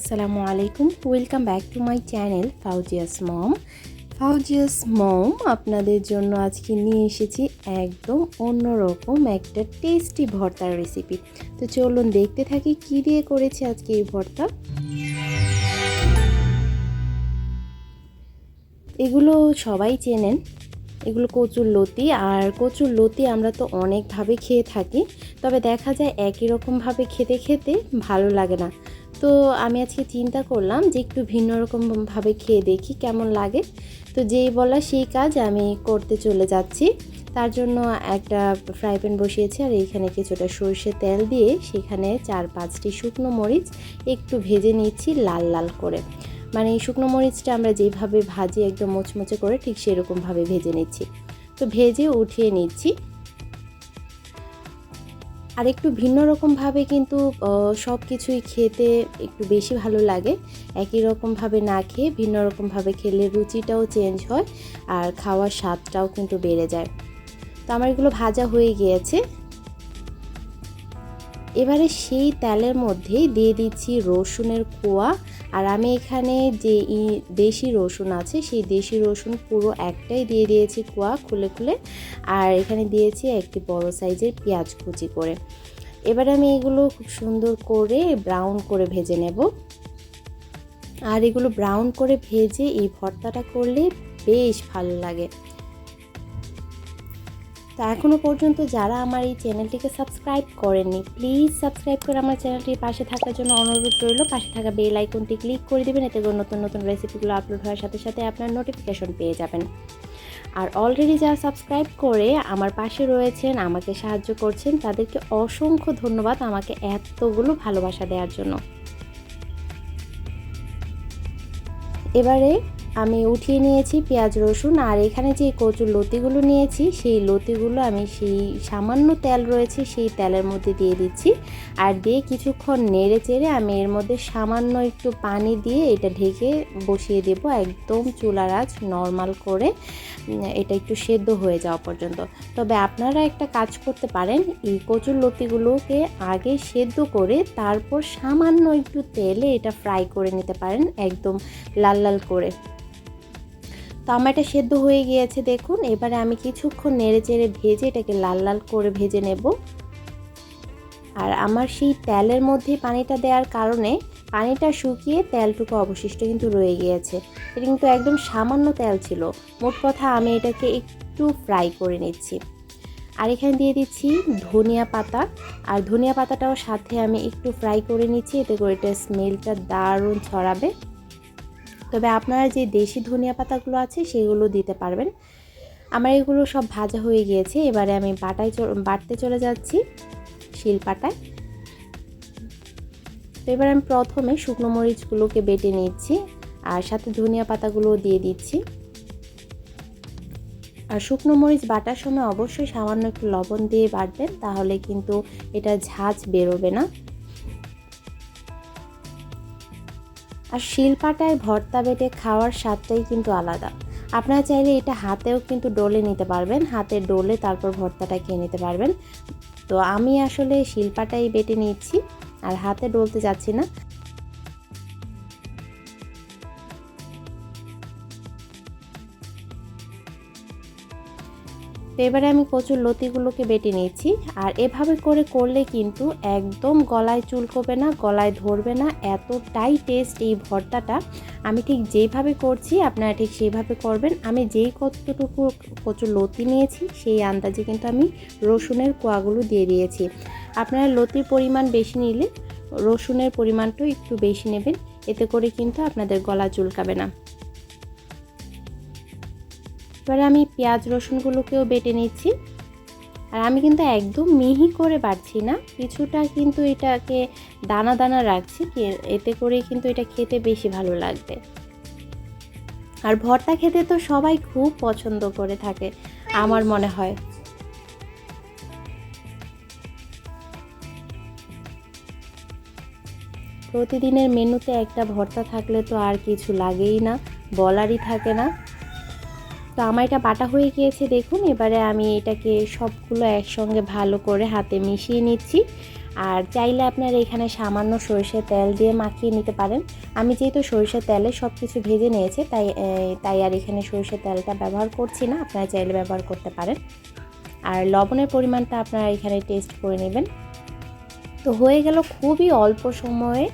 আসসালামু আলাইকুম, welcome back to my channel Fauzia's mom. আপনাদের জন্য আজকে নিয়ে এসেছি একদম অন্যরকম একটা টেস্টি ভর্তার রেসিপি। তো চলুন দেখতে থাকি কি দিয়ে করেছি আজকে এই ভর্তা। এগুলো সবাই চেনেন, এগুলো কচুর লতি। আর কচুর লতি আমরা তো অনেকভাবে খেয়ে থাকি, তবে দেখা যায় একই রকমভাবে খেতে খেতে ভালো লাগে না। তো আমি আজকে চিন্তা করলাম যে একটু ভিন্ন রকমভাবে খেয়ে দেখি কেমন লাগে। তো যেই বলা সেই কাজ, আমি করতে চলে যাচ্ছি। তার জন্য একটা ফ্রাই প্যান বসিয়েছি, আর এইখানে কিছুটা সরষে তেল দিয়ে সেখানে 4-5টি শুকনো মরিচ একটু ভেজে নিচ্ছি লাল লাল করে। মানে এই শুকনো মরিচটা আমরা যেভাবে ভাজি একদম মোচমোচে করে, ঠিক সেরকমভাবে ভেজে নিচ্ছি। তো ভেজে উঠিয়ে নিচ্ছি। আর একটু ভিন্ন রকমভাবে কিন্তু সব কিছুই খেতে একটু বেশি ভালো লাগে। একই রকমভাবে না খেয়ে ভিন্ন রকমভাবে খেলে রুচিটাও চেঞ্জ হয়, আর খাওয়ার স্বাদটাও কিন্তু বেড়ে যায়। তো আমার এগুলো ভাজা হয়ে গিয়েছে। এবারে সেই তেলের মধ্যেই দিয়ে দিচ্ছি রসুনের কোয়া। আর আমি এখানে যে দেশি রসুন আছে, সেই দেশি রসুন পুরো একটাই দিয়ে দিয়েছি কোয়া খুলে খুলে। আর এখানে দিয়েছি একটি বড় সাইজের পেঁয়াজ কুচি করে। এবারে আমি এগুলো খুব সুন্দর করে ব্রাউন করে ভেজে নেব। আর এগুলো ব্রাউন করে ভেজে এই ভর্তাটা করলে বেশ ভালো লাগে। তো এখনও পর্যন্ত যারা আমার এই চ্যানেলটিকে সাবস্ক্রাইব করেননি, প্লিজ সাবস্ক্রাইব করে আমার চ্যানেলটির পাশে থাকার জন্য অনুরোধ রইল। পাশে থাকা বেল আইকনটি ক্লিক করে দেবেন, এতে করে নতুন নতুন রেসিপিগুলো আপলোড হওয়ার সাথে সাথে আপনার নোটিফিকেশন পেয়ে যাবেন। আর অলরেডি যারা সাবস্ক্রাইব করে আমার পাশে রয়েছেন, আমাকে সাহায্য করছেন, তাদেরকে অসংখ্য ধন্যবাদ আমাকে এতগুলো ভালোবাসা দেওয়ার জন্য। এবারে আমি উঠিয়ে নিয়েছি পেঁয়াজ রসুন, আর এখানে যে কচুর লতিগুলো নিয়েছি, সেই লতিগুলো আমি সেই সামান্য তেল রয়েছে সেই তেলের মধ্যে দিয়ে দিচ্ছি। আর দিয়ে কিছুক্ষণ নেড়ে চেড়ে আমি এর মধ্যে সামান্য একটু পানি দিয়ে এটা ঢেকে বসিয়ে দেব, একদম চুলার আঁচ নর্মাল করে এটা একটু সেদ্ধ হয়ে যাওয়া পর্যন্ত। তবে আপনারা একটা কাজ করতে পারেন, এই কচুর লতিগুলোকে আগে সেদ্ধ করে তারপর সামান্য একটু তেলে এটা ফ্রাই করে নিতে পারেন, একদম লাল লাল করে। তো আমার এটা সেদ্ধ হয়ে গিয়েছে দেখুন। এবারে আমি কিছুক্ষণ নেড়ে চেড়ে ভেজে এটাকে লাল লাল করে ভেজে নেব। আর আমার সেই তেলের মধ্যে পানিটা দেওয়ার কারণে পানিটা শুকিয়ে তেলটুকু অবশিষ্ট কিন্তু রয়ে গিয়েছে। এটা কিন্তু একদম সামান্য তেল ছিল। মোট কথা আমি এটাকে একটু ফ্রাই করে নিচ্ছি। আর এখানে দিয়ে দিচ্ছি ধনিয়া পাতা, আর ধনিয়া পাতাটাও সাথে আমি একটু ফ্রাই করে নিচ্ছি, এতে করে এটা স্মেলটা দারুণ ছড়াবে। তবে আপনারা যে দেশি ধনিয়া পাতাগুলো আছে সেগুলো দিতে পারবেন। আমার এগুলো সব ভাজা হয়ে গিয়েছে। এবারে আমি বাটতে চলে যাচ্ছি শিলপাটায়। তো এবার আমি প্রথমে শুকনো মরিচগুলোকে বেটে নিচ্ছি, আর সাথে ধনিয়া পাতাগুলোও দিয়ে দিচ্ছি। আর শুকনো মরিচ বাটার সময় অবশ্যই সামান্য একটু লবণ দিয়ে বাটবেন, তাহলে কিন্তু এটা ঝাঁঝ বেরোবে না। আর শিলপাটায় ভর্তা বেটে খাওয়ার স্বাদটাই কিন্তু আলাদা। আপনারা চাইলে এটা হাতেও কিন্তু ডলে নিতে পারবেন, হাতে ডলে তারপর ভর্তাটা খেয়ে নিতে পারবেন। তো আমি আসলে শিলপাটাই বেটে নিচ্ছি, আর হাতে ডলতে যাচ্ছি না। তো এবারে আমি কচুর লতিগুলোকে বেটে নিচ্ছি। আর এভাবে করলে কিন্তু একদম গলায় চুলকোবে না, গলায় ধরবে না, এতটাই টেস্ট এই ভর্তাটা। আমি ঠিক যেইভাবে করছি আপনারা ঠিক সেইভাবে করবেন। আমি যেই কতটুকু কচুর লতি নিয়েছি সেই আন্দাজে কিন্তু আমি রসুনের কোয়াগুলো দিয়ে দিয়েছি। আপনারা লতির পরিমাণ বেশি নিলে রসুনের পরিমাণটাও একটু বেশি নেবেন, এতে করে কিন্তু আপনাদের গলা চুলকাবে না। এবারে আমি পেঁয়াজ রসুনগুলোকেও বেটে নিচ্ছি। আর আমি কিন্তু একদম মিহি করে বাটছি না, কিছুটা কিন্তু এটাকে দানা দানা রাখছি, এতে করে কিন্তু এটা খেতে বেশি ভালো লাগবে। আর ভর্তা খেতে তো সবাই খুব পছন্দ করে থাকে আমার মনে হয়। প্রতিদিনের মেনুতে একটা ভর্তা থাকলে তো আর কিছু লাগেই না, বলারই থাকে না। তো আমার এটা বাটা হয়ে গিয়েছে দেখুন। এবারে আমি এটাকে সবগুলো একসঙ্গে ভালো করে হাতে মিশিয়ে নিচ্ছি। আর চাইলে আপনারা এখানে সামান্য সরিষার তেল দিয়ে মাখিয়ে নিতে পারেন। আমি যেহেতু সরিষার তেলে সব কিছু ভেজে নিয়েছি তাই আর এখানে সরিষার তেলটা ব্যবহার করছি না, আপনারা চাইলে ব্যবহার করতে পারেন। আর লবণের পরিমাণটা আপনারা এখানে টেস্ট করে নেবেন। তো হয়ে গেল খুবই অল্প সময়ে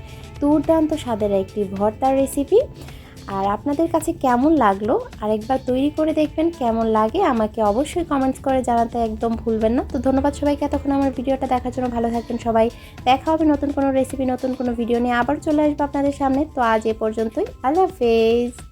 দুর্দান্ত স্বাদের একটি ভর্তার রেসিপি। আর আপনাদের কাছে কেমন লাগলো আরেকবার তৈরি করে দেখবেন, কেমন লাগে আমাকে অবশ্যই কমেন্টস করে জানাতে একদম ভুলবেন না। তো ধন্যবাদ সবাইকে এতক্ষণ আমার ভিডিওটা দেখার জন্য। ভালো থাকবেন সবাই, দেখা হবে নতুন কোনো রেসিপি নতুন কোনো ভিডিও নিয়ে, আবার চলে আসবো আপনাদের সামনে। তো আজ এ পর্যন্তই, আল্লাহ হাফেজ।